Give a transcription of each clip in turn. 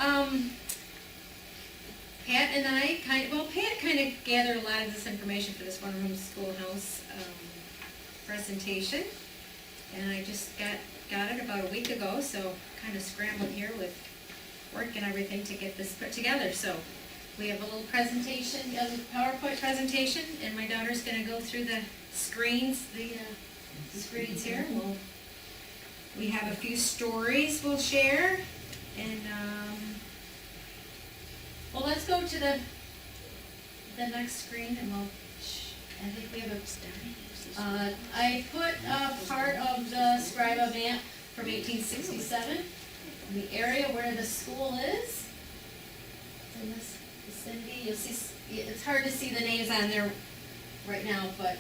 Pat and I Pat kind of gathered a lot of this information for this one-room schoolhouse, presentation. And I just got it about a week ago, so kind of scrambled here with work and everything to get this put together. So we have a little presentation, a PowerPoint presentation, and my daughter's gonna go through the screens, the screens here. We have a few stories we'll share, and well, let's go to the next screen, and I think we have I put part of the Scriba map from 1867, the area where the school is. In this vicinity, you'll see, it's hard to see the names on there right now, but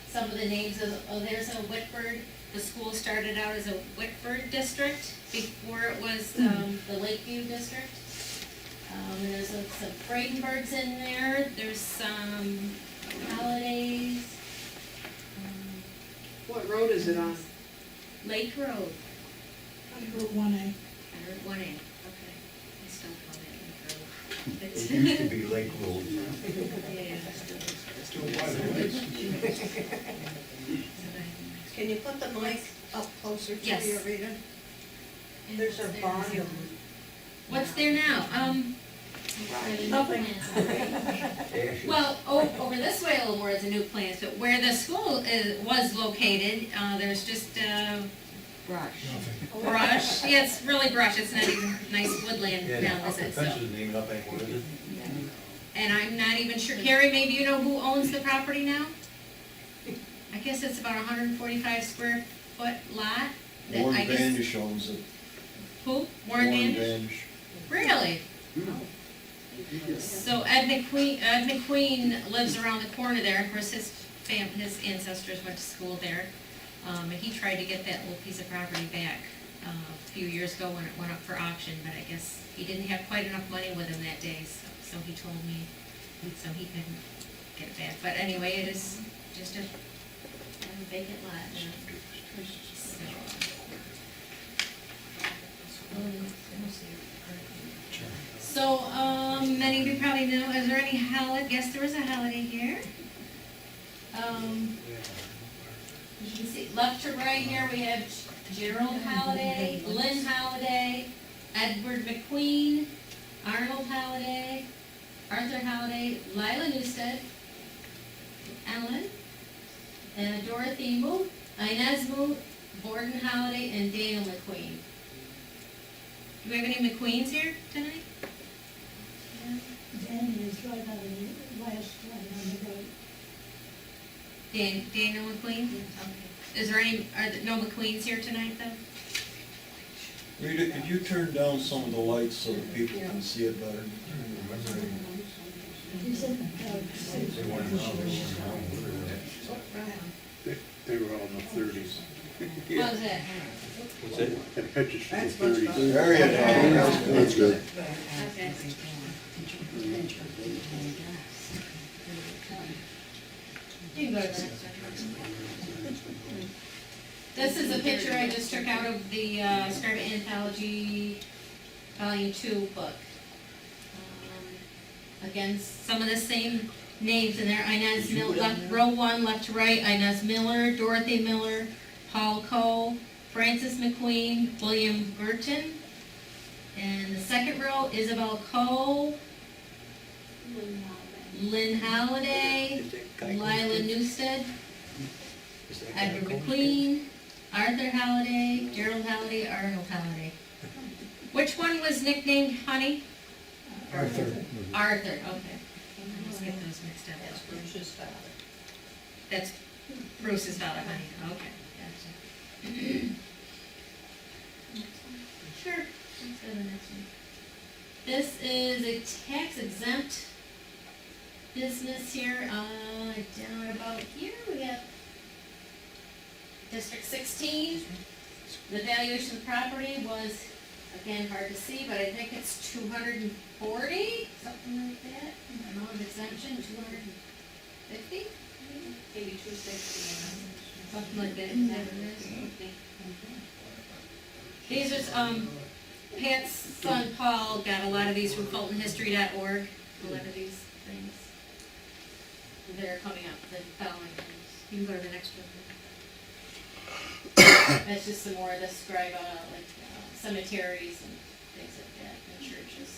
some of the names there's a Whitford. The school started out as a Whitford district before it was the Lakeview district. There's some Friedenbergs in there. There's some holidays. What road is it on? Lake Road. Route 1A. Route 1A, okay. I still call it Lake Road. It used to be Lake Road. Yeah. Can you put the mic up closer to Yes. you, Rita? There's a volume. What's there now? Nothing. Well, over this way a little more is a new plant, but where the school was located, there's just brush. Yeah, it's really brush. It's not even nice woodland now, is it? So. Fence isn't even up anymore, is it? And I'm not even sure. Carrie, maybe you know who owns the property now? I guess it's about 145 square foot lot. Warren Vandish owns it. Who? Warren Vandish? Really? So Ed McQueen lives around the corner there. Of course, his ancestors went to school there. And he tried to get that little piece of property back a few years ago when it went up for auction, but I guess he didn't have quite enough money with him that day, so he told me, so he couldn't get it back. But anyway, it is just a vacant lot now. So, many of you probably know, is there any holiday? Guess there is a holiday here. You can see left to right here we have Gerald Halliday, Lynn Halliday, Edward McQueen, Arnold Halliday, Arthur Halliday, Lila Newstead, Ellen, Dorothy Moot, Inez Moot, Borden Halliday, and Daniel McQueen. Do we have any McQueens here tonight? Danny is right on the last one on the right. Daniel McQueen? Okay. Is there no McQueens here tonight, though? Rita, could you turn down some of the lights so that people can see it better? He's in the They were all in the 30s. What was that? What's it? That picture's from the 30s. There you go. That's good. Okay. You can go to the next one. This is a picture I just took out of the Scriba Anthology Volume 2 book. Again, some of the same names in there. Inez Miller, left, row 1, left to right. Inez Miller, Dorothy Miller, Paul Cole, Francis McQueen, William Burton. And the second row, Isabel Cole, Lynn Halliday, Lila Newstead, Edward McQueen, Arthur Halliday, Gerald Halliday, Arnold Halliday. Which one was nicknamed Honey? Arthur. Arthur, okay. I always get those mixed up. That's Bruce's father. That's Bruce's father, Honey, okay, gotcha. Sure, let's go to the next one. This is a tax exempt business here, down about here, we have District 16. The valuation of the property was, again, hard to see, but I think it's 240, something like that. Amount of exemption, 250? Maybe 260. Something like that, is that what it is? These are, Pat's son Paul got a lot of these from FultonHistory.org, a lot of these things. They're coming up, the following things. You can go to the next one. That's just some more of the scribe, like cemeteries and things like that, and churches.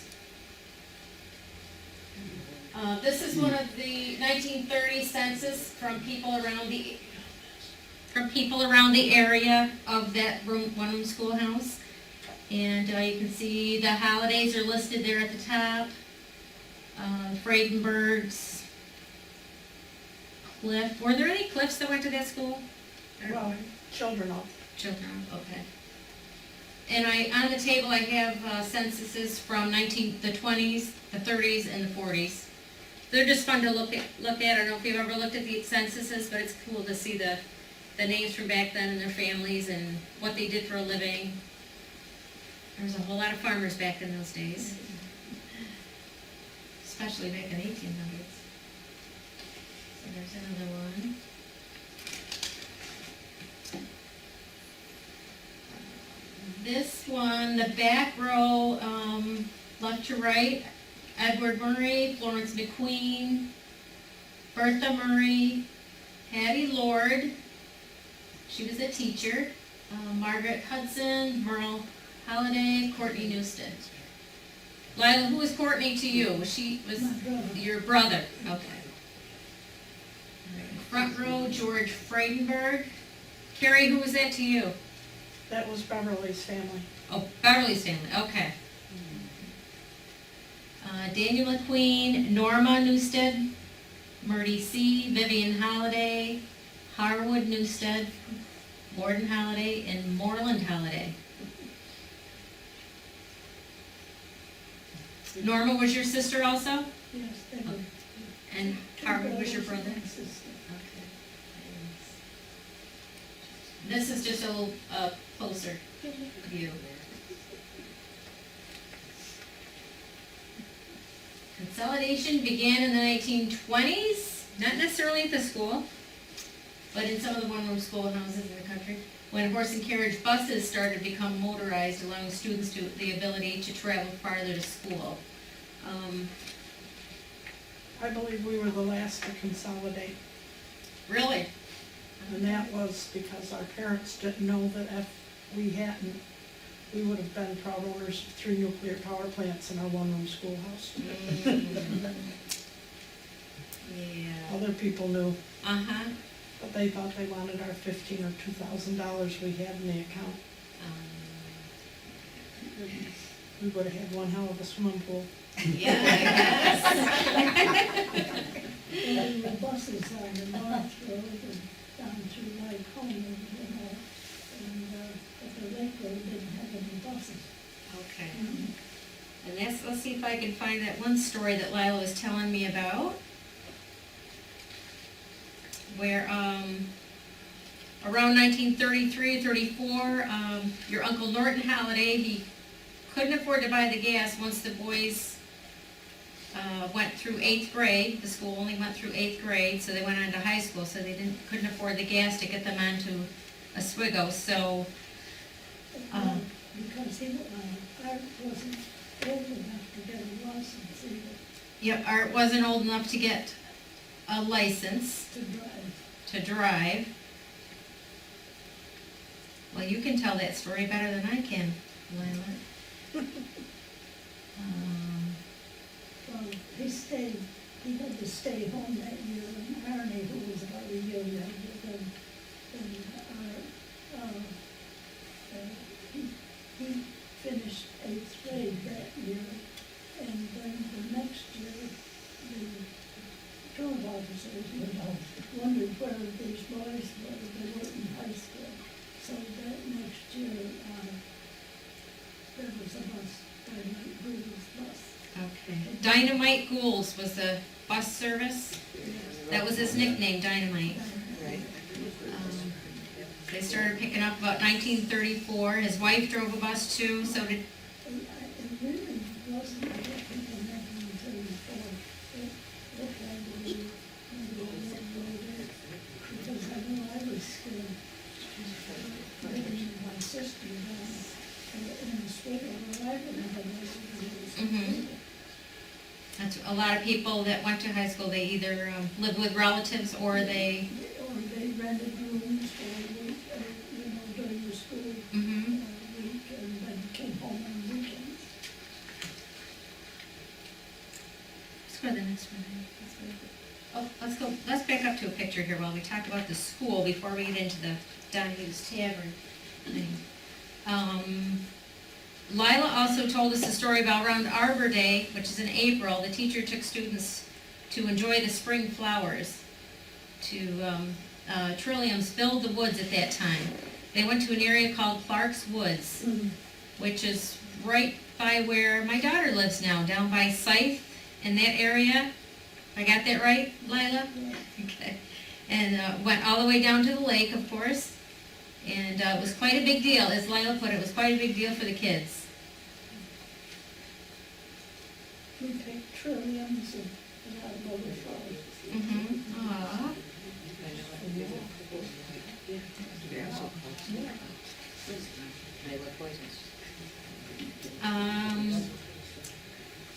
This is one of the 1930 census from people around the area of that one-room schoolhouse. And you can see the holidays are listed there at the top. Friedenbergs, Cliff. Were there any Cliffs that went to that school? Well, children of. Children, okay. And on the table I have censuses from the 20s, the 30s, and the 40s. They're just fun to look at. I don't know if you've ever looked at the censuses, but it's cool to see the names from back then and their families and what they did for a living. There was a whole lot of farmers back in those days, especially back in the 1800s. So there's another one. This one, the back row, left to right, Edward Murray, Florence McQueen, Bertha Murray, Hattie Lord, she was a teacher, Margaret Hudson, Merle Holliday, Courtney Newstead. Lila, who was Courtney to you? Was My brother. your brother? Okay. Front row, George Friedenberg. Carrie, who was that to you? That was Beverly's family. Oh, Beverly's family, okay. Daniel McQueen, Norma Newstead, Murdy C., Vivian Holliday, Harwood Newstead, Gordon Holliday, and Moreland Holliday. Norma was your sister also? Yes, they were. And Harwood was your brother? And sister. Okay. This is just a little closer view. Consolidation began in the 1920s, not necessarily at the school, but in some of the one-room schoolhouses in the country, when horse and carriage buses started to become motorized, allowing students the ability to travel farther to school. I believe we were the last to consolidate, Really? and that was because our parents didn't know that if we hadn't, we would have been proud owners of 3 nuclear power plants in our one-room schoolhouse. Yeah. Other people knew, Uh-huh. but they thought they wanted our $15,000 or $2,000 we had in the account. We would have had one hell of a swimming pool. Yeah, I guess. There were buses on the North Road and down to Lycoming, and but the Lake Road didn't have any buses. Okay. And let's see if I can find that one story that Lila was telling me about. Where, around 1933, 34, your Uncle Norton Holliday, he couldn't afford to buy the gas once the boys went through 8th grade. The school only went through 8th grade, so they went on to high school, so they couldn't afford the gas to get them onto Oswego, so, Because Art wasn't old enough to get a license either yep, Art wasn't old enough to get a license to drive. to drive. Well, you can tell that story better than I can, Lila. Well, he had to stay home that year, and Arnie, who was about a year younger than Art, he finished 8th grade that year, and then the next year, the patrol officers wondered where these boys were. They were in high school. So that next year, there was a bus, Dynamite Google's bus. Okay. Dynamite Ghouls was the bus service. That was his nickname, Dynamite. They started picking up about 1934. His wife drove a bus too, so did, It really wasn't a different than 1934. It looked like maybe a little later, because I know I was living with my sister down in Oswego, where I a lot of people that went to high school, they either lived with relatives or they, Or they rented rooms for a week, during the school week, mhm. and then came home on weekends. Let's go to the next one. Let's back up to a picture here while we talk about the school before we get into the Donahue Tavern thing. Lila also told us a story about around Arbor Day, which is in April. The teacher took students to enjoy the spring flowers. Trilliums filled the woods at that time. They went to an area called Clark's Woods, which is right by where my daughter lives now, down by Scythe in that area. I got that right, Lila? Okay. And went all the way down to the lake, of course. And it was quite a big deal, as Lila put it, it was quite a big deal for the kids. We picked trilliums and our butterflies. Mm-hmm. Aww.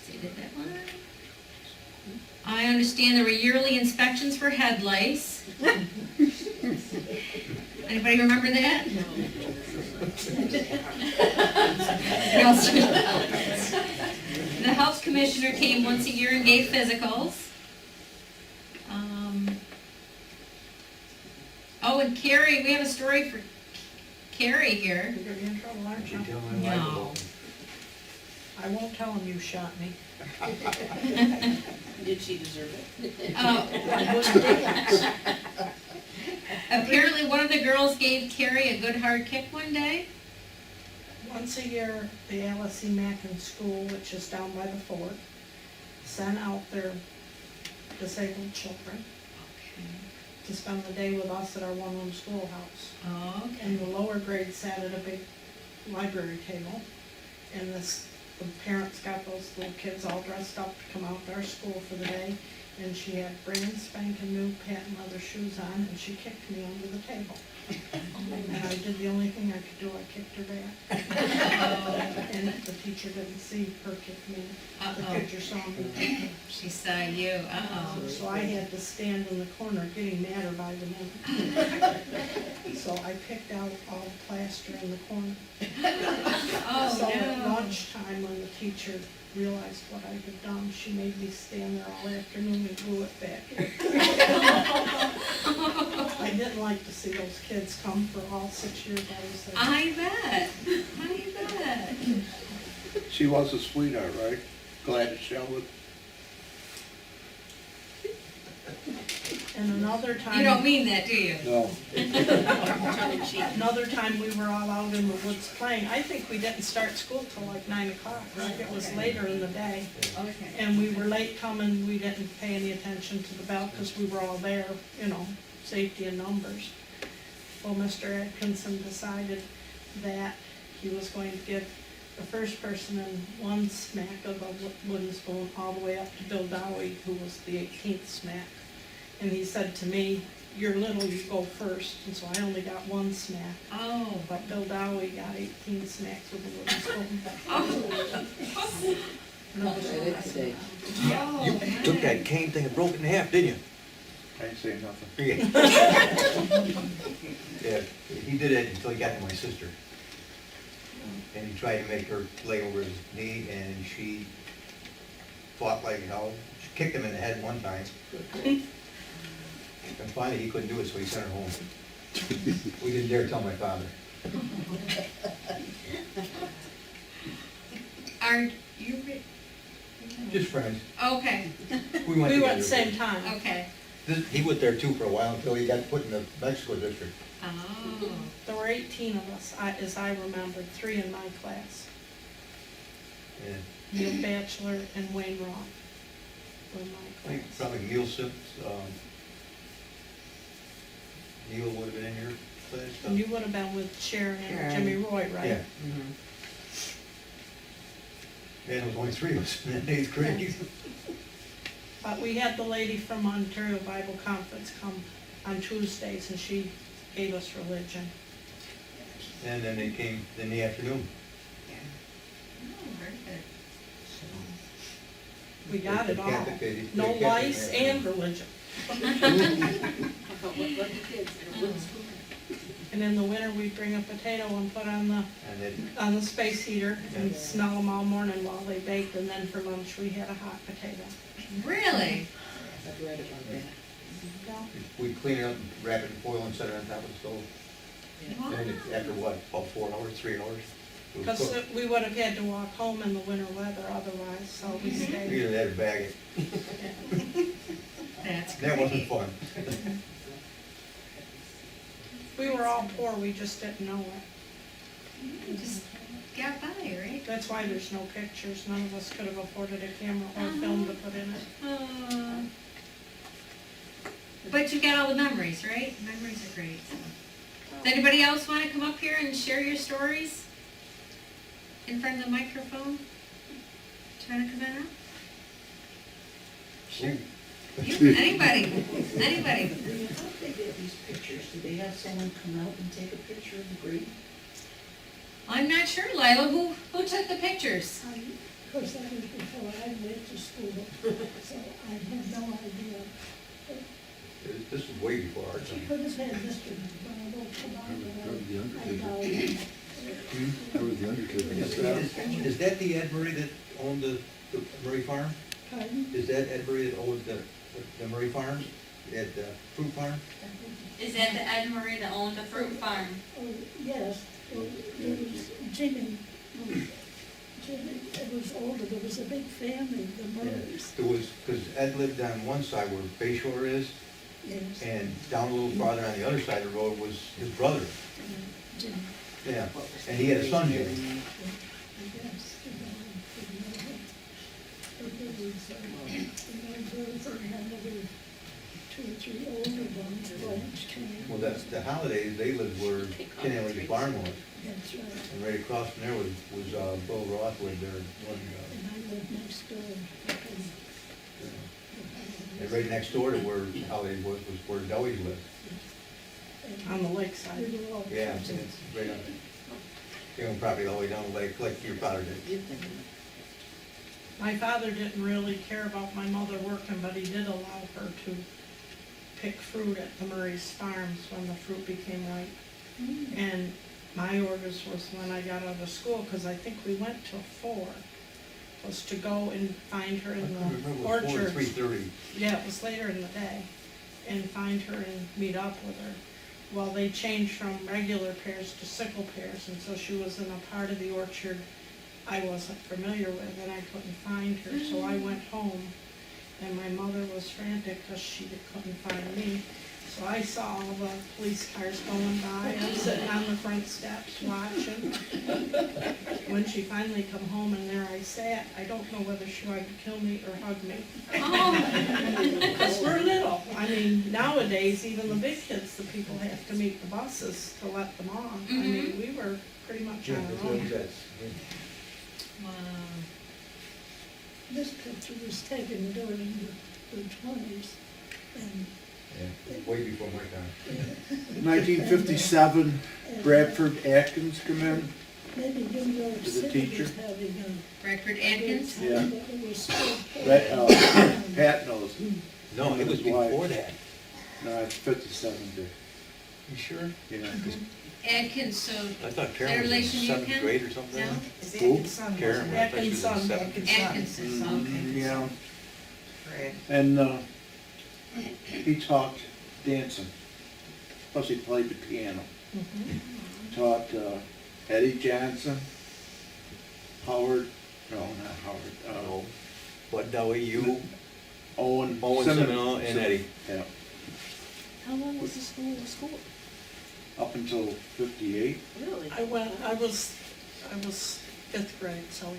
See, did that one? I understand there were yearly inspections for head lice. Anybody remember that? No. The health commissioner came once a year and gave physicals. Oh, and Carrie, we have a story for Carrie here. You're gonna be in trouble, aren't She you? tell my wife No. about it. I won't tell him you shot me. Did she deserve it? I wouldn't dance. Apparently, one of the girls gave Carrie a good hard kick one day. Once a year, the LSE Mackin School, which is down by the fort, sent out their disabled children to spend the day with us at our one-room schoolhouse. Oh, And the lower grades sat at a big library table, and the parents got those little kids all dressed up to come out to our school for the day, and she had brand spanking new patent leather shoes on, and she kicked me under the table. And I did the only thing I could do, I kicked her back. And the teacher didn't see her kick me. The Uh-oh. picture saw me. She saw you, uh-oh. So I had to stand in the corner getting madder by the minute. So I picked out all the plaster in the corner. Oh, So at no. lunchtime, when the teacher realized what I had done, she made me stand there all afternoon and glue it back in. I didn't like to see those kids come for all 6 years I was there. I bet, I bet. She was a sweetheart, right? Gladys Shelwood. And another time. You don't mean that, do you? No. Another time, we were all out in the woods playing. I think we didn't start school till like 9 o'clock, right? It was later in the day. Okay. And we were late coming, we didn't pay any attention to the bell because we were all there, safety in numbers. Well, Mr. Atkinson decided that he was going to give the first person in one smack of a wooden spoon all the way up to Bill Dowie, who was the 18th smack. And he said to me, "You're little, you go first." And so I only got one smack. Oh. But Bill Dowie got 18 smacks with a wooden spoon. Oh, You took that cane thing and broke it in half, didn't you? I ain't saying nothing. Yeah, he did it until he got to my sister. And he tried to make her lay over his knee, and she fought like hell. She kicked him in the head one time. And finally, he couldn't do it, so he sent her home. We didn't dare tell my father. Are you, Just friends. okay, We went at the together. same time. okay. He went there too for a while until he got put in the Mexico district. Oh, There were 18 of us, as I remembered, 3 in my class. And Neil Batchelor and Wayne Roth were in I my think class. probably Neil Sips, Neil would have been in your class. And you would have been with Sharon and Jimmy Roy, right? Yeah. And there was only 3 of us in 8th grade. But we had the lady from Ontario Bible Conference come on Tuesdays, and she gave us religion. And then they came in the afternoon. oh, very good. We got The it all. Catholic, they No kept it lice there. and religion. Let the kids, wooden spoon. And in the winter, we bring a potato and put on the And then, space heater and smell them all morning while they baked, and then for lunch, we had a hot potato. Really? I've read about that. we clean it up, wrap it in foil and set it on top of the stove. Wow. And it's after what, about 4 hours, 3 hours? it was Because cooked. we would have had to walk home in the winter weather otherwise, so we We stayed. either had to bag it. That's That wasn't great. fun. We were all poor, we just didn't know it. You just got by, right? That's why there's no pictures. None of us could have afforded a camera or film to put in it. But you got all the memories, right? Memories are great. So. Does anybody else want to come up here and share your stories? In front of the microphone? Trying to come in? Sure. You, anybody, anybody. How did they get these pictures? Did they have someone come out and take a picture of the grave? I'm not sure, Lila. Who took the pictures? Of course, that was before I went to school, so I had no idea. This was way before our She time. could have had Mr. McDonald come out, but I doubt it. I was the undertaker. Is that the Ed Murray that owned the Murray Farm? Pardon? Is that Ed Murray that owned the Murray Farm? At the fruit farm? Is that the Ed Murray that owned the fruit farm? Oh, yes, well, there was Jimmy, it was older, there was a big family, the Murrays, There was, because Ed lived on one side where Bay Shore is, yes. and down a little farther on the other side of the road was his brother. Jimmy, Yeah, and he had a son, Jimmy. I guess, but there was, Bertha had another 2 or 3 older ones, Blanche came. Well, that's, the Holidays, they lived where Ken Elliott Barn was, That's right, and right across from there was Bill Roth lived there, one, and I lived next door. and right next door to where Holiday was where Dewey's lived. On the lakeside. We were all Yeah, cousins. and it's right on, you know, probably all the way down the lake, like your father did. My father didn't really care about my mother working, but he did allow her to pick fruit at the Murray's Farms when the fruit became ripe. And my orders was when I got out of school, because I think we went till 4, was to go and find her I in couldn't remember, the it was 4 to orchard. 3:30. Yeah, it was later in the day, and find her and meet up with her. Well, they changed from regular pears to sickle pears, and so she was in a part of the orchard I wasn't familiar with, and I couldn't find her, so I went home, and my mother was frantic because she couldn't find me. So I saw all the police cars going by, I'm sitting on the front steps watching. When she finally come home and there I sat, I don't know whether she wanted to kill me or hug me. Oh, Because we're little. I mean, nowadays, even the big kids, the people have to meet the buses to let them on. I mean, we were pretty much on our own. wow. This picture was taken during the 20s, and Yeah, way before my time. 1957, Bradford Atkins come in. maybe New York To the City teacher? was having a Bradford good Atkins? time, Yeah. but it was still Pat knows. No, it was before that. No, it's 57, Dick. You sure? Yeah. Atkins, so I thought Their Karen was in relation to you, 7th Ken? grade or something. no? Is Who? Atkins' son? Karen, I thought she was in Atkins' son. 7th. Atkins' son. Atkins, Yeah, Fred. and he taught dancing. Plus he played the piano. Taught Eddie Johnson, Howard, no, not Howard, No. Bud Dewey, you, Owen Seminole, and Eddie. Yeah, How long was the school? up until 58. Really? I was 5th grade, so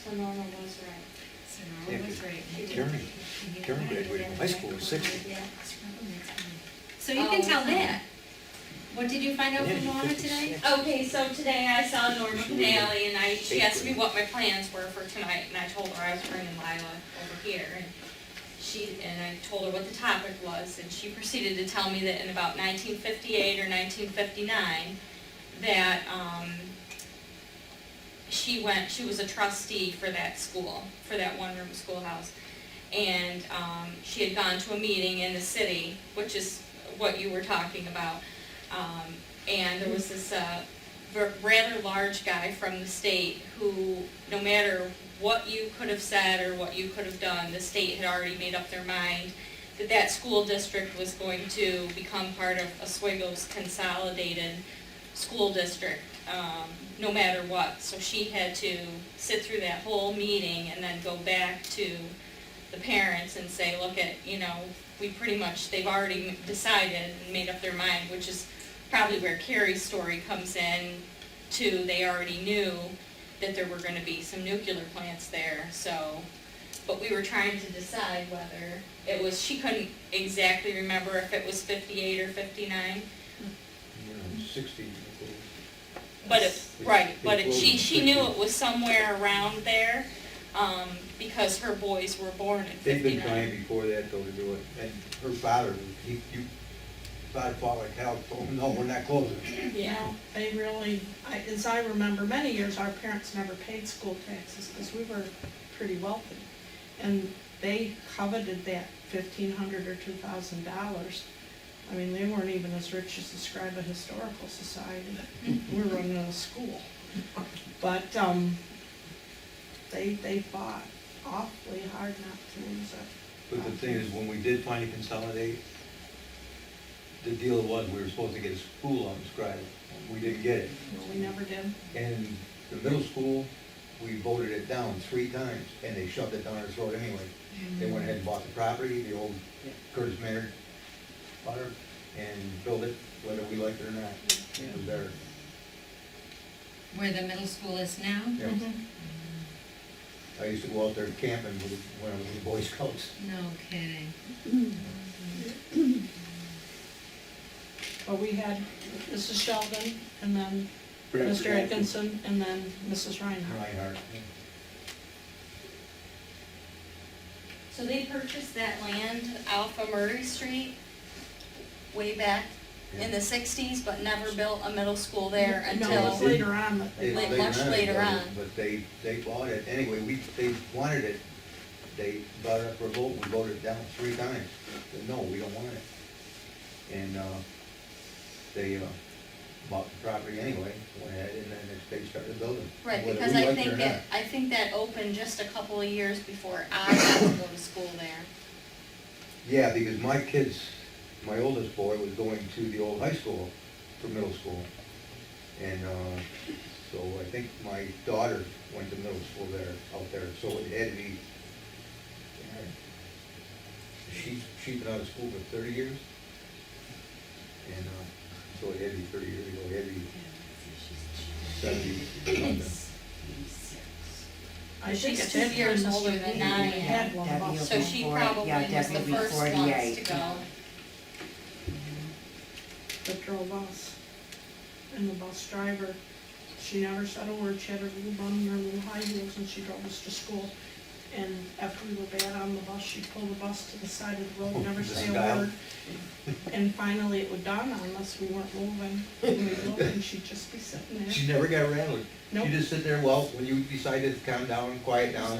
So Norma was right. Sonora was great. Karen graduated from high school in 60. So you can tell that. What did you find out from Norma today? Okay, so today I saw Norma Canale and she asked me what my plans were for tonight and I told her I was bringing Lila over here and I told her what the topic was and she proceeded to tell me that in about 1958 or 1959 that, she was a trustee for that school, for that one-room schoolhouse. And she had gone to a meeting in the city, which is what you were talking about. And there was this rather large guy from the state who, no matter what you could have said or what you could have done, the state had already made up their mind that that school district was going to become part of Oswego's consolidated school district, no matter what. So she had to sit through that whole meeting and then go back to the parents and say, look at, we pretty much, they've already decided and made up their mind, which is probably where Carrie's story comes in too. They already knew that there were gonna be some nuclear plants there, so, but we were trying to decide whether it was, she couldn't exactly remember if it was 58 or 59, 60. but it, right, but It's she knew it was somewhere around there, because her boys were born in 59. They've been trying before that though to do it, and her father, father fought like hell, told him, no, we're not closing. Yeah. They really, as I remember, many years our parents never paid school taxes because we were pretty wealthy. And they coveted that $1,500 or $2,000. I mean, they weren't even as rich as the Scriba Historical Society. We were running a school. But they fought awfully hard not to lose it. But the thing is, when we did finally consolidate, the deal was we were supposed to get a school on Scribe. We didn't get it. No, we never did. And the middle school, we voted it down 3 times, and they shoved it down our throat anyway. They went ahead and bought the property, the old Curtis Maynard butter, and built it, whether we liked it or not. It was there. Where the middle school is now? Yeah. I used to go out there camping when I was in Boy Scouts. No kidding. But we had Mrs. Sheldon, and then Perhaps Mr. we have to- Atkinson, and then Mrs. Reinhardt. Reinhardt. So they purchased that land off of Murray Street way back in the 60s, but never built a middle school there No, it was until, later on that they. Like Later much on, later they bought on. it, but they bought it, anyway, they wanted it, they brought it up for a vote, we voted it down 3 times. Said, no, we don't want it. And, they, bought the property anyway, went ahead, and then they started building. right, whether because we I liked it think or that, not. I think that opened just a couple of years before I got to go to school there. Yeah, because my kids, my oldest boy was going to the old high school for middle school. And, so I think my daughter went to middle school there, out there, so it had to be, she's been out of school for 30 years. And, so it had to be 30 years ago, it had to be 70 something. I She's think at 2 that years time, older Mr. than Lee I am. had one W- bus. So she Before- probably yeah, was the definitely first ones to 48. go. That drove us. And the bus driver, she never said a word. She had her little bun and her little high heels, and she drove us to school. And after we were bad on the bus, she'd pull the bus to the side of the road, never This say a guy. word. And finally, it would dawn on us we weren't moving. And we'd look, and she'd just be sitting there. She never got rattled. Nope. She just sit there, well, when you decide to calm down and quiet down,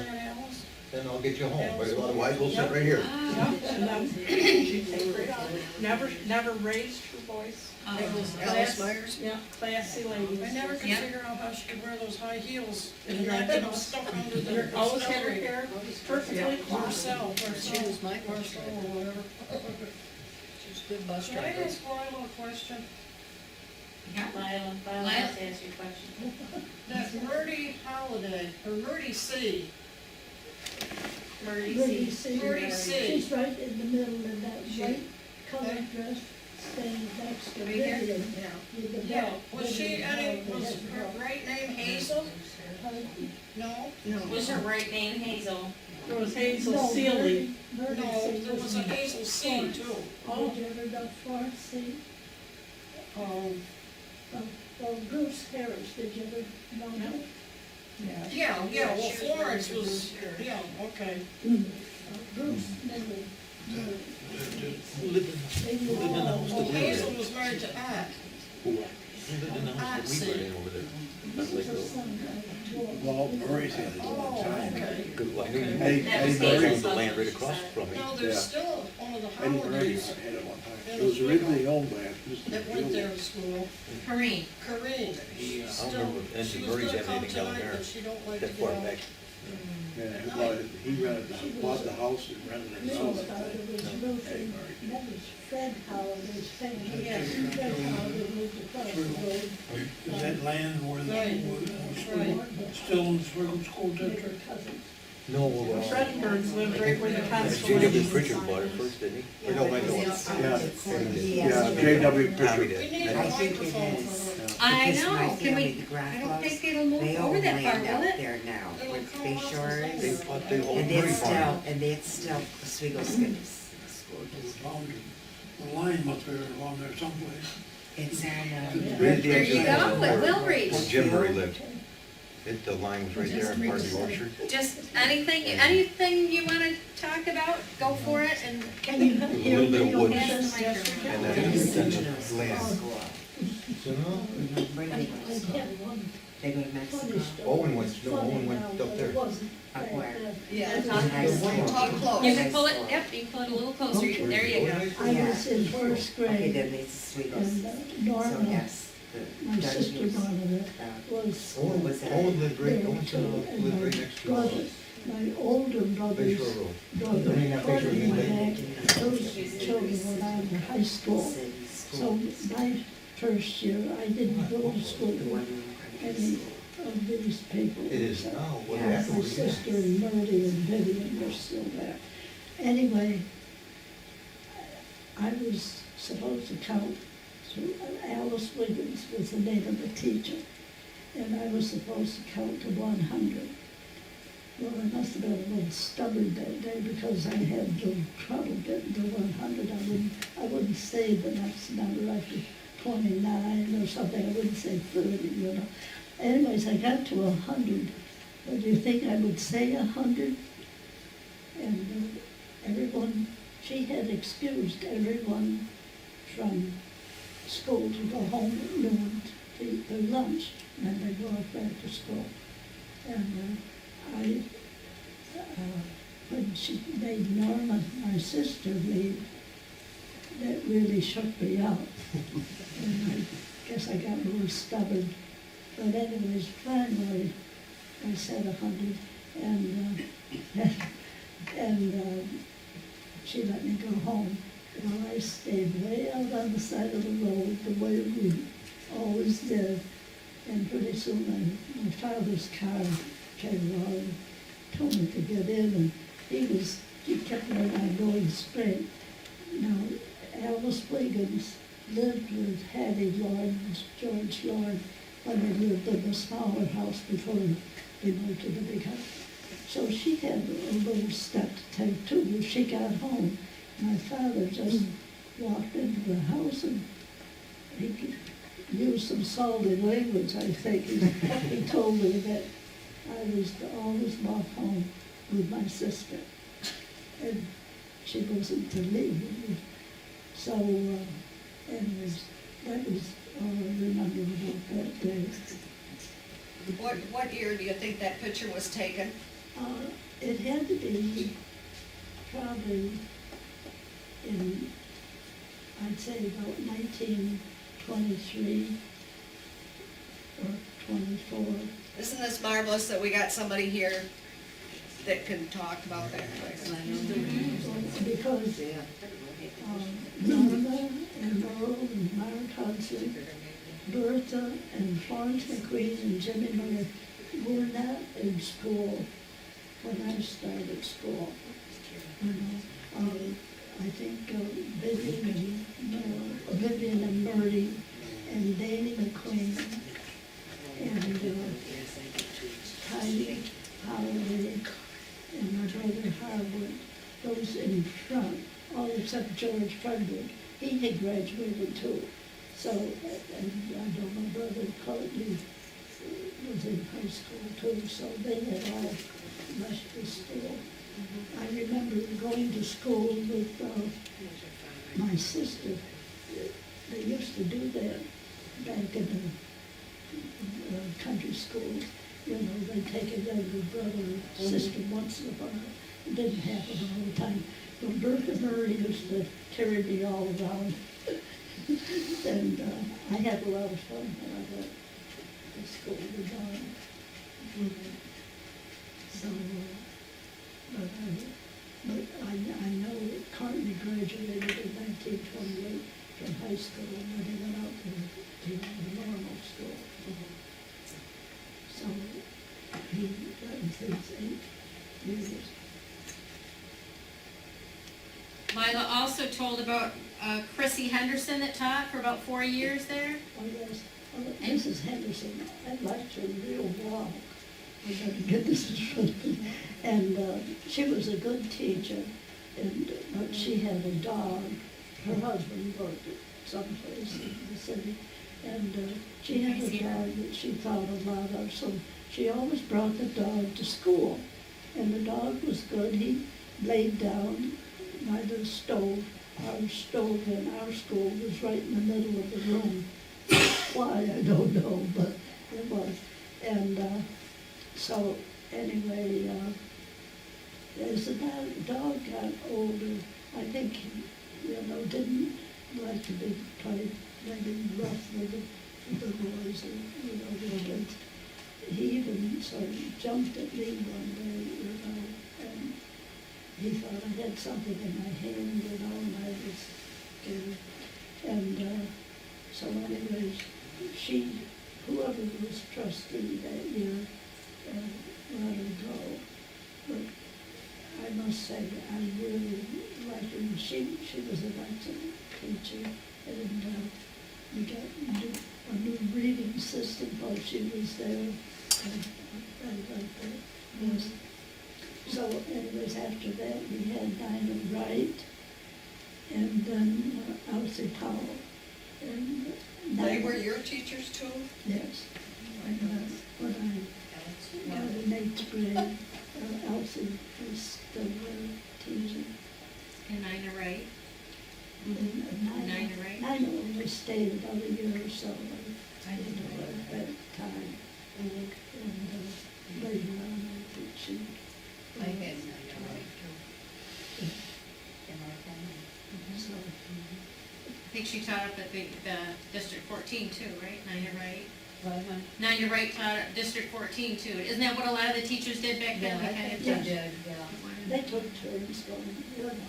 then I'll get you home, but otherwise, we'll sit right here. Yeah, and then she'd take right off. Never raised her voice. Alice Myers? Yeah, classy lady. I never could Yeah. figure out how she could wear those high heels And and ride not the get bus. stuck under the. Her always had her hair perfectly coiffed. Marcel, she was Mike Marcel or whatever. She's a good bus Can I driver. ask Lila a question? Lila, Lila. has to ask you a question. That Murdy Holiday, or Murdy C, Murray Really C. see, Pretty see. she's right in the middle of that white colored dress, standing next to Right here? Vivian yeah. with the Yeah, belt. was she any, was Vivian her had right name Hazel? the belt. No? Was her right name Hazel? There was Hazel No, Seeley. Murdy No, C there was a Hazel C too. Oh, did you ever know Florence C? Oh, Bruce Harris, did you ever know him? Yeah, well, Florence was, yeah, okay. Bruce Midley. Well, Hazel was married to At. Who lived in the house that we were in over there? Well, Murray's had it a long time. Good, well, I knew you Eddie, That Eddie was Murray, owned the land right across from me. No, there's Yeah. still one of the Eddie Murray Howard's had it one time. It was originally owned by Mr. that went there to school, Kareem. Corinne. He, I don't remember if Angie Murray's had anything down there She don't like to that get far out. back. yeah, he rented, bought the house and rented it No, out. it was Milton, that was Fred Holiday's family. Yes. Fred Holiday lived across the road. Is that land where Right. Right. still in the Swiggle School They were District? cousins. No, Fredbergs lived right where the J.W. Constellation Pritchard sign bought it is. first, didn't he? Or no, I know it. Yeah, J.W. Tommy Pritchard. We did. need a I think it microphone is. for her. I Because know, my can family, we, the I don't Grafflos, think it'll move they over own that far, land will out it? there now, It'll with come Bay off the Shores. land. They bought the old And Murray it's farm. still, and it's still Oswego School District. The line must be along there someplace. It's on, Right There you go, it will reach. Where Jim Murray lived. The line was right there in part of the orchard. Just anything you wanna talk about, go for it, and Can you A hear little bit me of on woods. this? And then the land. I had one They go to Mexico. funny story. Owen went- no, Funny Owen went now, up but there. it wasn't Up back where? then. Yeah. High school. Talk close. you can pull it, yep, you can pull it a little closer, there you go. I was in first Okay, grade, then it's Oswego. and So Norma, yes, my the sister Dungeons, Norma, uh, was Owen, was that? Owen lived right, there Owen too, lived and right my next to brother, my older Bay brother's Shore Road. brother, I mean, that picture Courtney, of my me, dad, those children went on to high school. City So schools. my first year, I didn't go to school The one with in any City of these people. It is now, what Yeah. happened My was that. sister and Marty and Vivian were still there. Anyway, I was supposed to count, so Alice Wiggins was the name of the teacher, and I was supposed to count to 100. Well, I must have been a little stubborn that day because I had a little trouble getting to 100. I wouldn't say the next number after 29 or something. I wouldn't say 30, you know. Anyways, I got to 100. But do you think I would say 100? And everyone, she had excused everyone from school to go home at noon to eat their lunch, and then they go off back to school. And when she made Norma, my sister, leave, that really shook me up. And I guess I got more stubborn. But anyways, finally, I said 100, and she let me go home. Well, I stayed way out on the side of the road, the way we always did. And pretty soon my father's car came along and told me to get in, and he kept right on going straight. Now, Alice Wiggins lived with Hattie Lord and George Lord when they lived in the smaller house before they moved to the big house. So she had a little step to take too. When she got home, my father just walked into the house and he used some salty language, I think. He told me that I was to always walk home with my sister. And she wasn't to leave. So, anyways, that was all I remember about that day. What year do you think that picture was taken? It had to be probably in, I'd say about 1923 or 24. Isn't this marvelous that we got somebody here that can talk about that? Because Norma and Laurel and Myra Thompson, Bertha and Florence McQueen and Jimmy Miller were not in school when I started school. You know, I think Vivian and Murray and Danny McQueen and Heidi Holiday and my brother Harwood, those in front, all except George Frederick. He had graduated too. So, and I know my brother Courtney was in high school too, so they had all left the school. I remember going to school with my sister. They used to do that back in the country schools, you know, they take a younger brother or sister once in a while. It didn't happen all the time. But Burke and Murray used to carry me all around. And I had a lot of fun when I went to school with Don. So, but I know that Cartney graduated in 1928 from high school, and then he went out to the normal school. So he, that was his 8 years. Lila also told about Chrissy Henderson that taught for about 4 years there. Oh, yes. Well, Mrs. Henderson, I liked her real well. I gotta get this in front of me. And she was a good teacher, but she had a dog. Her husband worked at someplace in the city. And she had a dog that she thought a lot of, so she always brought the dog to school. And the dog was good. He laid down by the stove. Our stove in our school was right in the middle of the room. Why, I don't know, but it was. And so anyway, as the dog got older, I think, didn't like to be played maybe rough with the boys or, the kids. He even sort of jumped at me one day, and he thought I had something in my hand, and I was scared. And so anyways, whoever was trustee that year, let her go. But I must say, I really liked her. And she was an excellent teacher, and we got a new reading system while she was there. I liked that. Yes. So anyways, after that, we had Dinah Wright, and then Elsie Powell. And They were your teachers too? Yes. And when I got in 8th grade, Elsie was still teaching. And Nina Wright. And Nina Wright. Nina only stayed about a year or so at that time. And later on, I think she. I had Nina Wright too. In our family. So, I think she taught up at the District 14 too, right? Nina Wright. Well, Nina Wright taught at District 14 too. Isn't that what a lot of the teachers did back then? yeah, I They kind think of they just- did, yeah. they took turns going,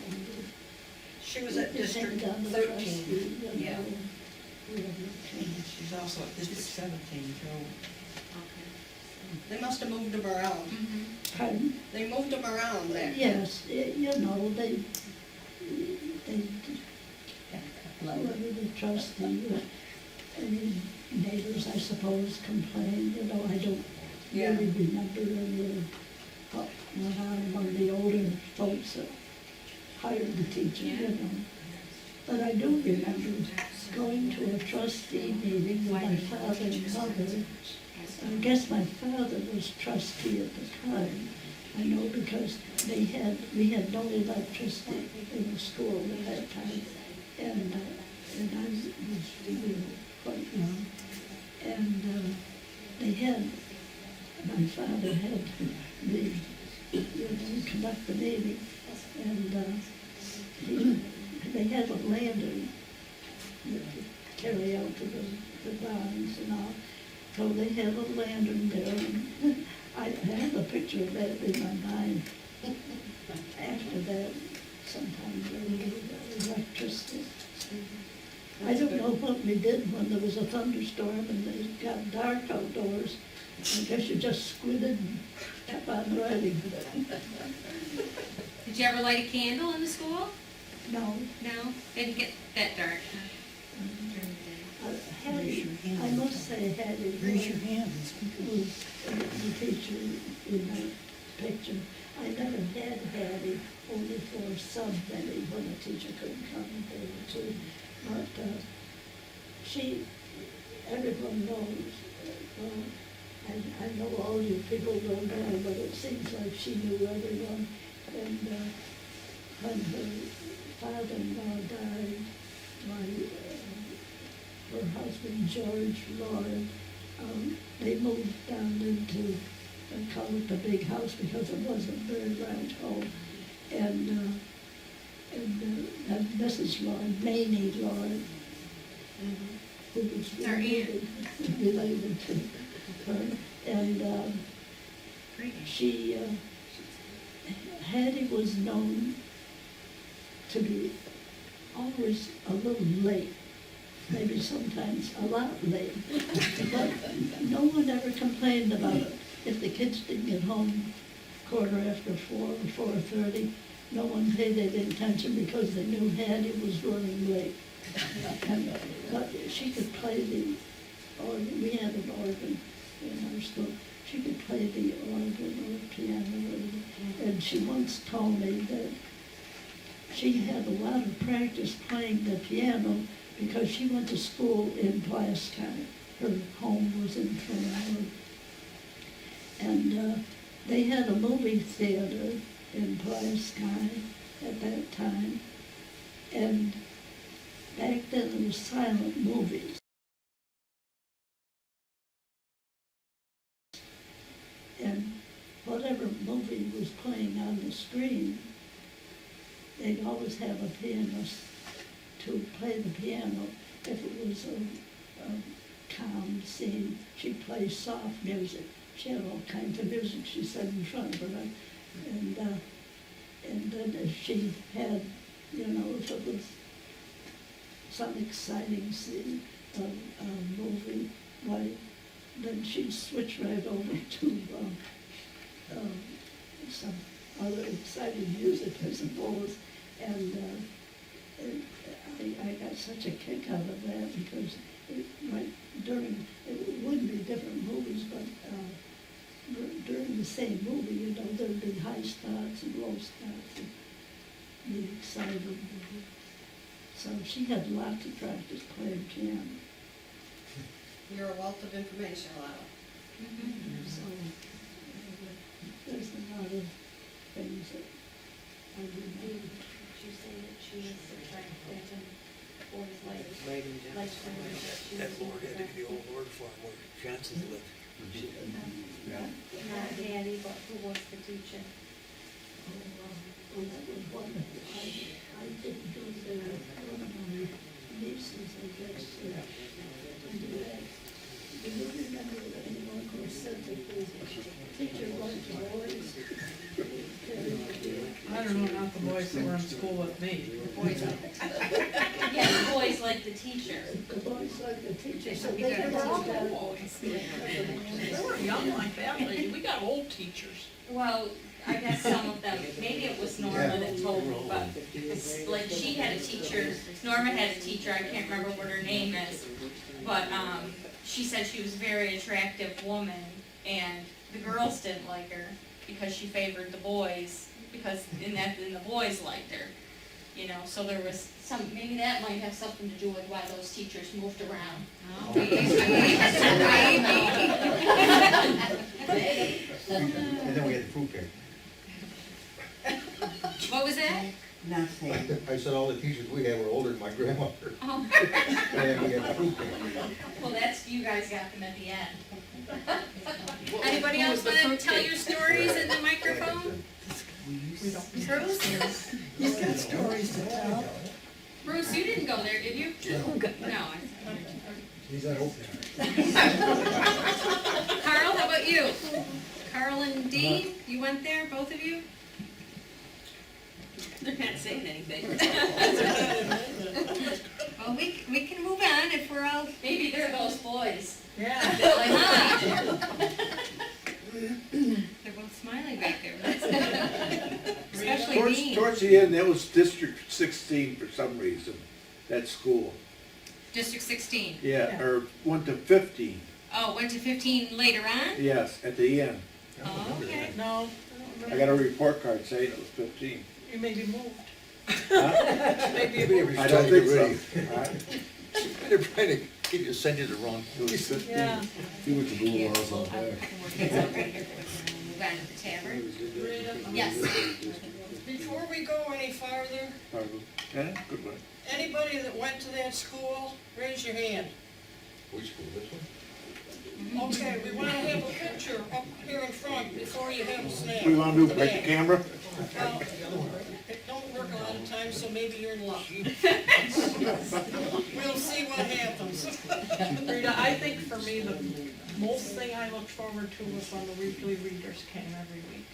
She was at they District came down to 13. trustee, Yeah. we had no change. She's also at District 17 too. Okay. They must have moved them around. Mhm. Pardon? They moved them around there. Yes, they, whoever the trustee, any neighbors, I suppose, complained, I don't Yeah. really remember any of what went on among the older folks that hired the teacher, But I do remember going to a trustee meeting with my father and mother. I guess my father was trustee at the time. I know because we had no electricity in the school at that time. And I was quite young. And my father had conduct the meeting. And they had a lantern that could carry out to the barns and all. So they had a lantern there, and I have a picture of that in my mind. After that, sometimes the electricity. I don't know what we did when there was a thunderstorm and it got dark outdoors. I guess you just squinted and kept on riding. Did you ever light a candle in the school? No, No? Didn't get that dark, huh? Hattie, I must say Hattie Raise your hands. was the teacher in that picture. I never had Hattie, only for somebody when a teacher couldn't come a day or two. But everyone knows, I know all you people don't know, but it seems like she knew everyone. And when her father-in-law died, her husband, George Lloyd, they moved down into, I call it the big house because it wasn't a very large home. And Mrs. Lloyd, Mamie Lloyd, who was Our aunt. related to her. And she, Hattie was known to be always a little late, maybe sometimes a lot late. But no one ever complained about it. If the kids didn't get home 4:15 or 4:30, no one paid any attention because they knew Hattie was running late. But she could play the organ. We had an organ in our school. She could play the organ or the piano. And she once told me that she had a lot of practice playing the piano because she went to school in Plastow. Her home was in Toronto. And they had a movie theater in Plastow at that time. And back then it was silent movies. And whatever movie was playing on the screen, they'd always have a pianist to play the piano. If it was a calm scene, she'd play soft music. She had all kinds of music she said in front of her. And then if she had, if it was some exciting scene of a movie, why, then she'd switch right over to some other exciting music, I suppose. And I got such a kick out of that because it wouldn't be different movies, but during the same movie, there'd be high spots and low spots and be excited. So she had lots of practice playing piano. You're a wealth of information, Lyle. So there's a lot of things that I do know. Did you say that she was attractive and boys like Writing down. her? That Lord had to be the old Lord for more chances live. Not Hattie, but who was the teacher? Well, that was wonderful. I didn't do that. One of my nieces, I guess, I did that. Do you remember anyone who said that the teacher liked boys? I don't know, not the boys that were in school with me. Boys. Yeah, the boys like the teacher. The boys liked the teacher, so they They were all got boys. They were young like that, lady. We got old teachers. Well, I guess some of them, maybe it was Norma that told me, but it's like she had a teacher, Norma had a teacher, I can't remember what her name is, but, she said she was a very attractive woman, and the girls didn't like her because she favored the boys, because then the boys liked her, so there was maybe that might have something to do with why those teachers moved around. And then we had the fruit cake. What was that? Nothing. I said all the teachers we had were older than my grandmother. Oh, And then we had the fruit cake. well, you guys got them at the end. Anybody else wanna tell your stories in the microphone? Bruce? He's got stories to tell. Bruce, you didn't go there, did you? No. He's not open. Carl, how about you? Carl and Dean, you went there, both of you? They're not saying anything. Well, we can move on if we're all. Maybe they're those boys. Yeah. Like, They're both smiling back there. That's good. Especially Dean. Towards the end, that was District 16 for some reason, that school. District 16. Yeah, or went to 15, Oh, went to 15 later on? yes, at the end. Oh, okay. No, I got a report card saying it was 15. you may be moved. Huh? Maybe I don't think so. Right? they're trying to send you the wrong. It was 15. Yeah. Yeah, we'll have a couple more kids over here. Move on to the tavern. Yes. Before we go any farther, Pardon? Yeah, good one. anybody that went to that school, raise your hand. Which school, this one? Okay, we wanna have a picture up here in front before you have a snack. We wanna do, break the camera? Well, it don't work a lot of times, so maybe you're in luck. We'll see what happens. Rita, I think for me, the most thing I looked forward to was when the weekly readers came every week.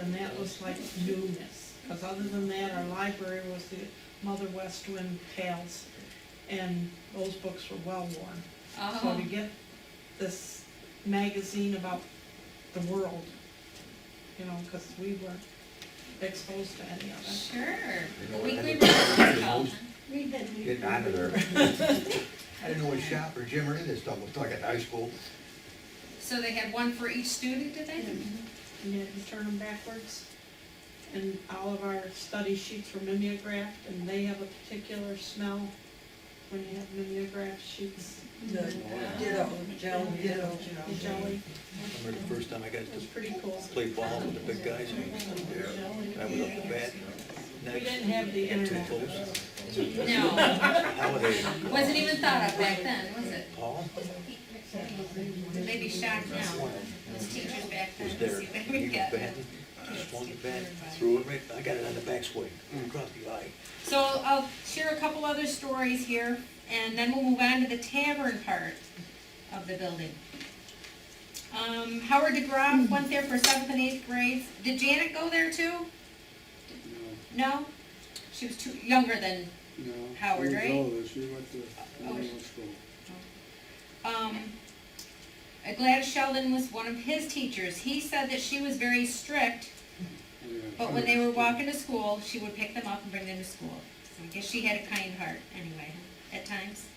And that was like newness, because other than that, our library was the Mother West Wind Tales, and those books were well worn. So to get this magazine about the world, you know, because we weren't exposed to any of it. Sure. You know, Weekly I readers didn't- called. Read that. Getting out of there. I didn't know what shop or gym or any of this stuff was like at high school. So they had one for each student, did they? And you had to turn them backwards. And all of our study sheets were mimeographed, and they have a particular smell when you have mimeographed sheets. The ditto, gel, ditto. The jelly, I remember the first time I got it was to pretty cool. play ball with the big guys. I was up the bat. We didn't have the internet. No. Holiday. Wasn't even thought of back then, was it? Paul They'd be shocked now, those teachers back then. was to there. see what He we was got. batting. He swung the bat, threw it right, I got it on the backswing, across the eye. So I'll share a couple other stories here, and then we'll move on to the tavern part of the building. Howard DeGraff went there for 7th and 8th grades. Did Janet go there too? No? She was too, younger than, No. Howard, right? She went to elementary school. Gladys Sheldon was one of his teachers. He said that she was very strict, but when they were walking to school, she would pick them up and bring them to school. So I guess she had a kind heart anyway, at times.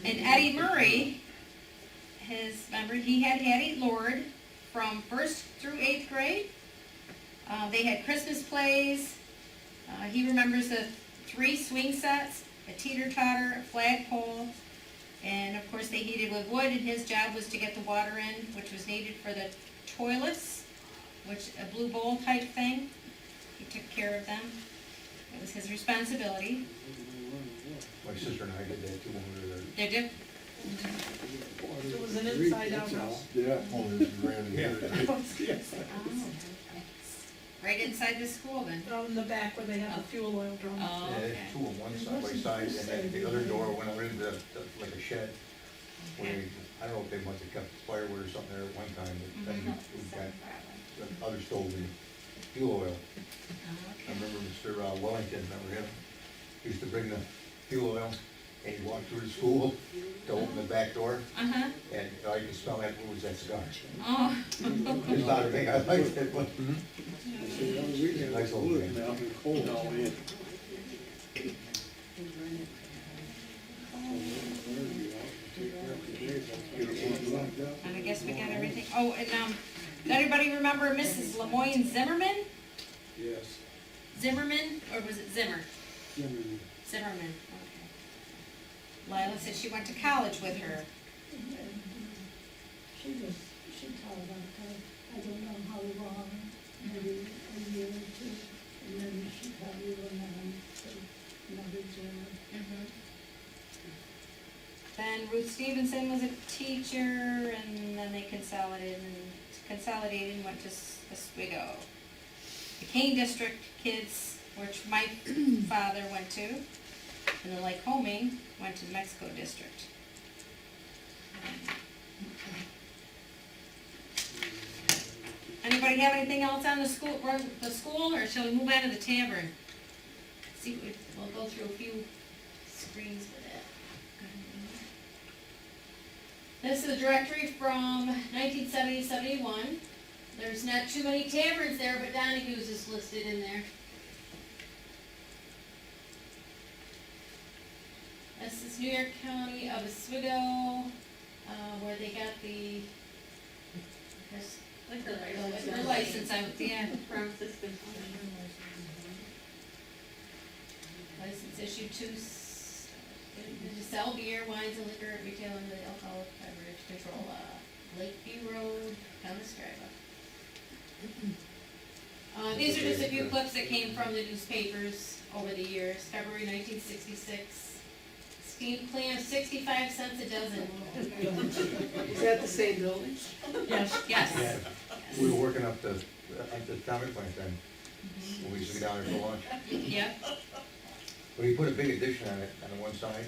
And Eddie Murray, he had Hattie Lord from 1st through 8th grade. They had Christmas plays. He remembers the 3 swing sets, a teeter-totter, a flagpole, and of course they heated with wood, and his job was to get the water in, which was needed for the toilets, which, a blue bowl type thing. He took care of them. It was his responsibility. My sister and I did that too when we were there. Did you? It was an inside-out house. Yeah. Right inside the school then? Out in the back where they have the fuel oil drum. Oh, Yeah, okay. there's 2 on one side by side, and then the other door went over into like a shed. Where they, I don't know if they must have kept firewood or something there at one time, but then we got the other stove and fuel oil. I remember Mr. Wellington, remember him? He used to bring the fuel oil, and he'd walk through the school to open the back door, Uh-huh. and I could smell that, what was that cigar? Oh. It's not a thing, I liked it, but. Nice old man. And I guess we got everything. Oh, and, does anybody remember Mrs. Lemoyne Zimmerman? Yes. Zimmerman, or was it Zimmer? Zimmerman, okay. Lila said she went to college with her. She taught about that, I don't know how long, maybe a year or 2, and then she probably went on to another job. Then Ruth Stevenson was a teacher, and then they consolidated and went to Oswego. The Kane District kids, which my father went to, and the Lycoming went to the Mexico District. Anybody have anything else on the school, or shall we move on to the tavern? See, we'll go through a few screens with it. This is a directory from 1970-71. There's not too many taverns there, but Donahue's is listed in there. This is New York County of Oswego, where they got the liquor license out, yeah. License issued to sell beer, wines, and liquor at retail under the alcoholic beverage control law. Lakeview Road, Town of Scriba. These are just a few clips that came from the newspapers over the years. February 1966. Steam clams, 65 cents a dozen. Is that the same building? Yes, Yes. Yeah. We were working up the atomic plant then, when we used to go down there for lunch. Yep. We put a big addition on it, on the one side,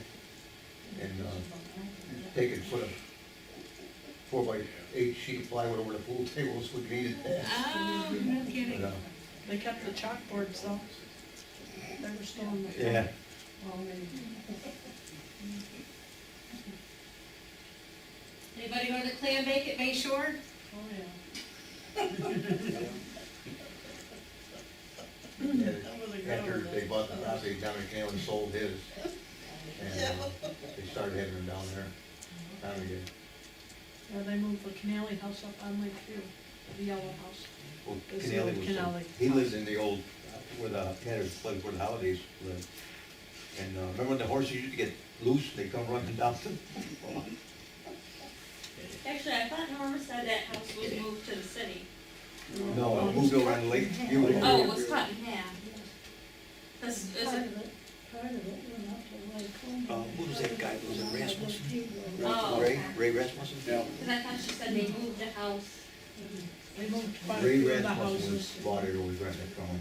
and, take it, put a 4x8 sheet of plywood over the pool table so we could eat it there. Oh, no kidding. But, they kept the chalkboards though. They were still in the. front. yeah. Anybody go to the clam bake at Bay Shore? Oh, yeah. Yeah, after they bought the property, Dominic Cannon sold his, and they started having them down there. Now we did. Yeah, they moved the Canally House up on Lakeview, the yellow house. Well, It's the Canale old was, Canale. he lived in the old, where the, had his place where the Holidays lived. And, remember when the horses used to get loose, they come running down to, Actually, I thought Norma said that house was moved to the city. no, moved over on Lake View. Oh, it was cut in half. This is Part it, of it went up to Lake Home. What was that guy, was it Rasmussen? Oh, Ray, okay. Ray Rasmussen? Yeah. Cause I thought she said they moved the house. They moved quite a Ray few of the Rasmussen was houses. bought it, or was renting it from him.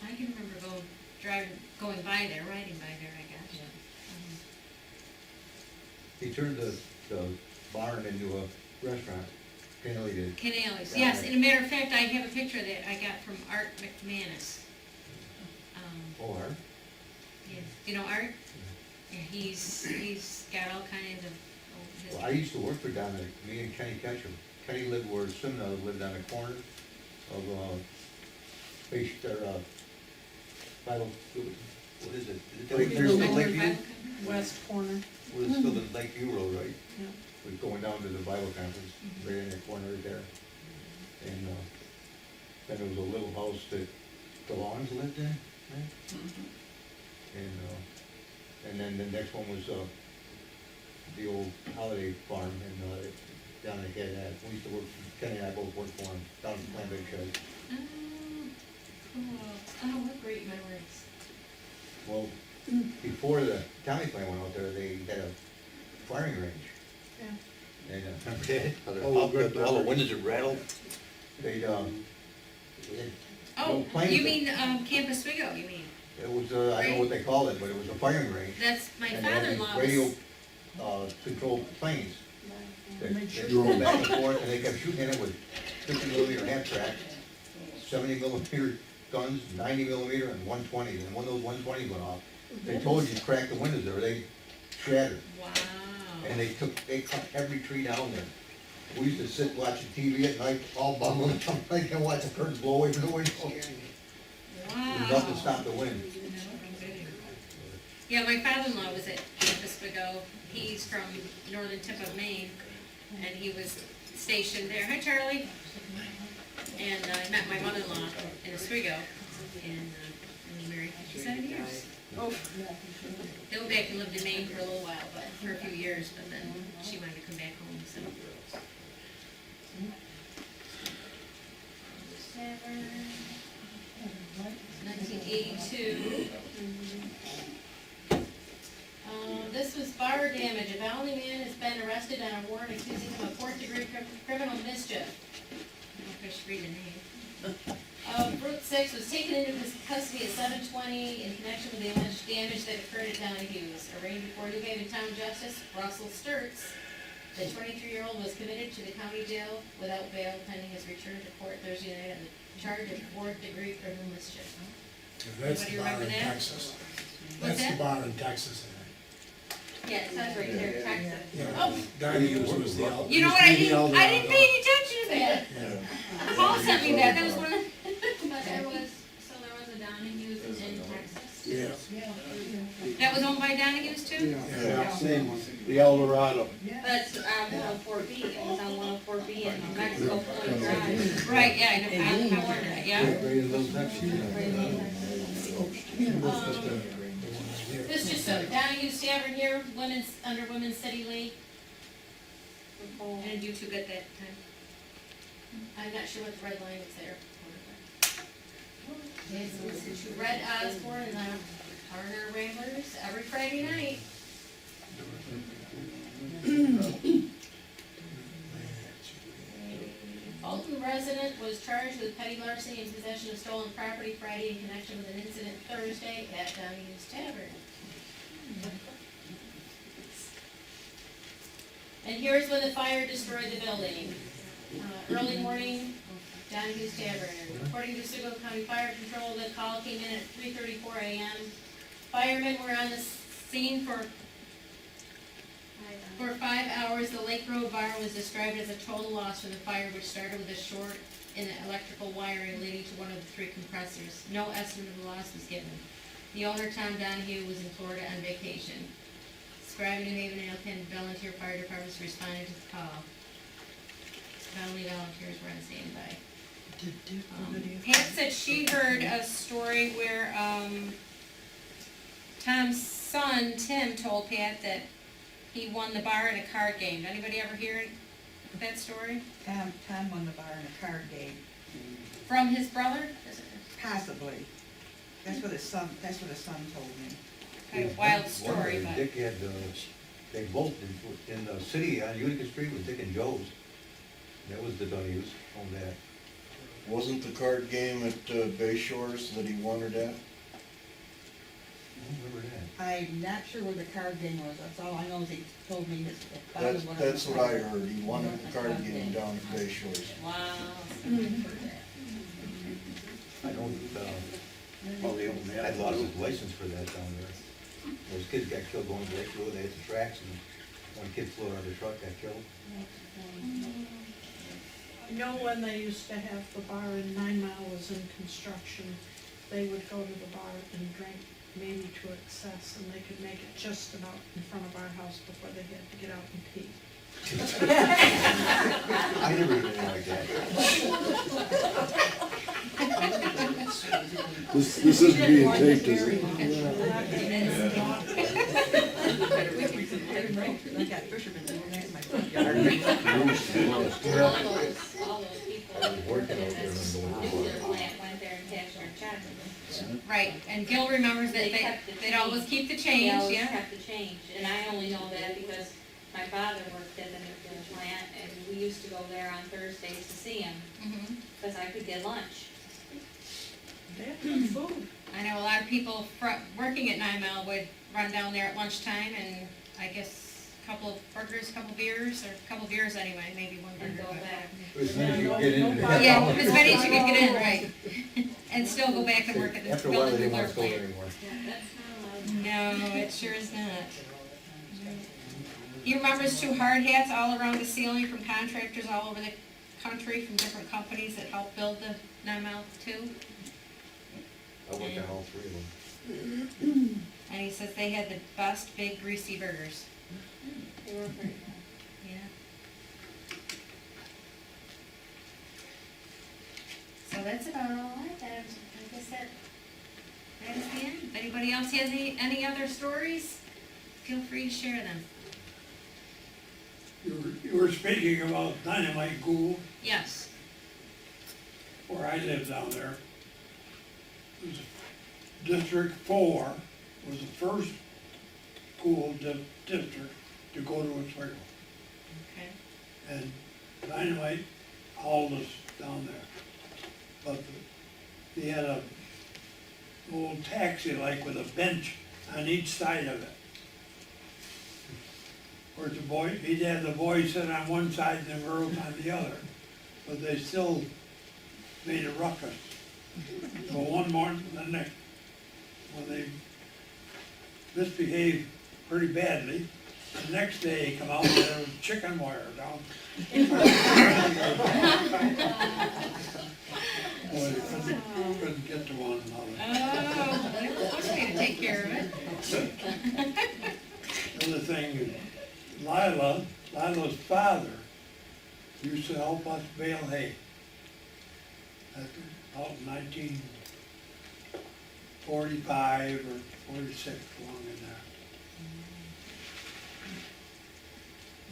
I can remember going by there, riding by there, I guess. He turned the barn into a restaurant, Canale did. Canales, yes, and a matter of fact, I have a picture that I got from Art McManus. Oh, Art? Yeah, you know Art? Yeah, he's got all kinds of old Well, I used to work for Dominic, me and Kenny Ketchum. Kenny lived where Simno lived on the corner of, Bible, what is it? There's still Lakeview? West corner. Well, it's still the Lakeview Road, right? Yeah. We're going down to the Bible conference, right in that corner right there. And, then there was a little house that the Lawns lived in, right? And then the next one was, the old Holiday Farm, and, down in Head, we used to work, Kenny and I both worked for him, down in Plant Big Shed. Oh, cool. Oh, what great memories. Well, before the county plant went out there, they had a firing range. Yeah. And, remember that? Oh, good All the memory. windows would rattle. They'd, Oh, planes you that- mean, Camp Oswego, you mean? it was, I don't know what they called it, but it was a firing range. That's, my And they had these father-in-law radio, was, controlled planes that Make sure- drove back and forth, and they kept shooting at it with 50 millimeter half track, 70 millimeter guns, 90 millimeter, and 120. And when those 120s went off, they told you to crack the windows there, they shattered. wow. And they cut every tree down there. We used to sit watching TV at night, all bummed, like, and watch the curtains blow away from the window. Wow. Nothing to stop the wind. Yeah, my father-in-law was at Camp Oswego. He's from northern tip of Maine, and he was stationed there. Hi, Charlie. And I met my mother-in-law in Oswego, and we were married 57 years. Oh, They went back and lived in Maine for a little while, but for a few years, but then she wanted to come back home, so. 1982. This was bar damage. A Valley man has been arrested on a warrant accusing him of fourth-degree criminal mischief. I don't know if I should read the name. Route 6 was taken into his custody at 7:20 in connection with the alleged damage that occurred at Donahue's. Arraigned before New Haven Town Justice Russell Sturts, the 23-year-old was committed to the county jail without bail pending his return to court Thursday night on the charge of fourth-degree criminal mischief. That's Anybody the bar remember in that? Texas. What's That's the that? bar in Texas, Yeah, it says right there, Texas. I think. Oh. Donahue's was the. You know what, I didn't pay any attention to that. Yeah. Paul sent me that was one of. But there was a Donahue's in Texas. Yeah. That was owned by Donahue's too? Yeah, same one, the Eldorado. That's, 104B, it was on 104B in Mexico Point Drive. Right, yeah, I wondered that, yeah. This just so Donahue's Tavern here, women's, under Women's City League. I didn't do too good that time. I'm not sure what the red line is there. It's Red Osborne and the Harder Ramblers every Friday night. Alton resident was charged with petty larceny and possession of stolen property Friday in connection with an incident Thursday at Donahue Tavern. And here's when the fire destroyed the building. Early morning, Donahue Tavern. According to Signal County Fire Control, the call came in at 3:34 a.m. Firemen were on the scene for 5 hours. The Lake Road Bar was described as a total loss from the fire, which started with a short in the electrical wiring leading to one of the 3 compressors. No estimate of the loss was given. The owner, Tom Donahue, was in Florida on vacation. Scribe, New Haven, and Elkin volunteer fire departments responded to the call. Not only volunteers were on standby. Pat said she heard a story where, Tom's son, Tim, told Pat that he won the bar in a card game. Did anybody ever hear that story? Tom won the bar in a card game, From his brother? possibly. That's what his son told me. Kind of wild story, but. Dick had, they both in the city on Utica Street with Dick and Joe's. That was the Donahues on that. Wasn't the card game at Bay Shores that he won it at? I don't remember that. I'm not sure where the card game was, that's all I know is he told me his father won it. That's what I heard, he won the card game down at Bay Shores. Wow. I don't, Oh, they own that. I'd lost his license for that down there. Those kids got killed going to Lake Road, they hit the tracks, and one kid flew out of the truck, got killed. I know when they used to have the bar in 9 Mile was in construction, they would go to the bar and drink maybe to excess, and they could make it just about in front of our house before they had to get out and pee. I never did anything like that. This isn't being taped, is it? I got fishermen doing that in my front All yard. All those people that worked at this nuclear plant went there and cashed their check. Right, and Gil remembers that they'd always keep the They change, always yeah? kept the change, and I only know that because my father worked at the nuclear plant, and we used to go there on Thursdays to see him, Mhm. because I could get lunch. They had good food. I know a lot of people working at 9 Mile would run down there at lunchtime and I guess a couple of burgers, a couple beers, or a couple beers anyway, maybe one And burger. go back. As soon as you get in. Yeah, as many as you could get in, right. And still go back and work at the After a while, they building didn't nuclear want to go there plant. anymore. Yeah, that's not allowed. No, it sure is not. He remembers 2 hard hats all around the ceiling from contractors all over the country from different companies that helped build the 9 Mile 2. I worked on all 3 of them. And he says they had the best big greasy burgers. They were pretty good. Yeah. So that's about all I have. I guess that is the end. If anybody else has any other stories, feel free to share them. You were speaking about Dynamite Gould, Yes. where I live down there. It was District 4 was the first school district to go to Oswego. Okay. And Dynamite hauled us down there. But they had a old taxi like with a bench on each side of it. Where he'd have the boys sit on one side and the girls on the other, but they still made a ruckus. So one morning, when they misbehaved pretty badly, the next day he come out and there was chicken wire down. Boy, couldn't get to one another. Oh, they were supposed to take care of it. The other thing is, Lila's father used to help us bale hay. Out in 1945 or 46, along in there.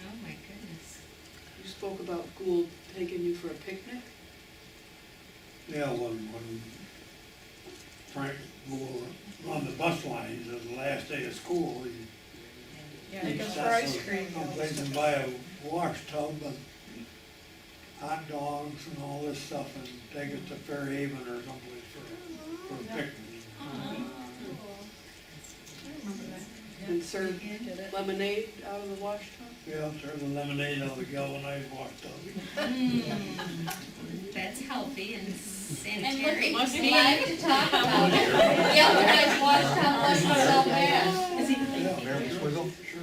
Oh, my goodness. spoke about Gould taking you for a picnic? Yeah, when Frank Gould on the bus lines, on the last day of school, Yeah, he he goes for stopped ice cream. someplace and buy a wash tub and hot dogs and all this stuff and take it to Fairhaven or someplace for a picnic. And serve lemonade out of the wash tub? Yeah, serve the lemonade out of the galvanized wash tub. That's healthy and And sanitary. look, must be. Glad to talk about it. Yeah, when I watched how much was out there. Yeah, American Swiggle? Sure.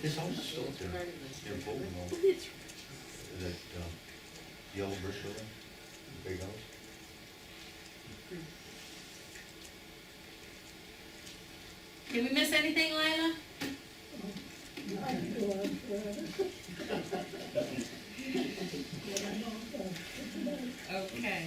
His house is still up there, in Fulton, though. That, yellow brick building, the big house. Did we miss anything, Lila? I can go on forever. But I'm all done for tonight. Okay.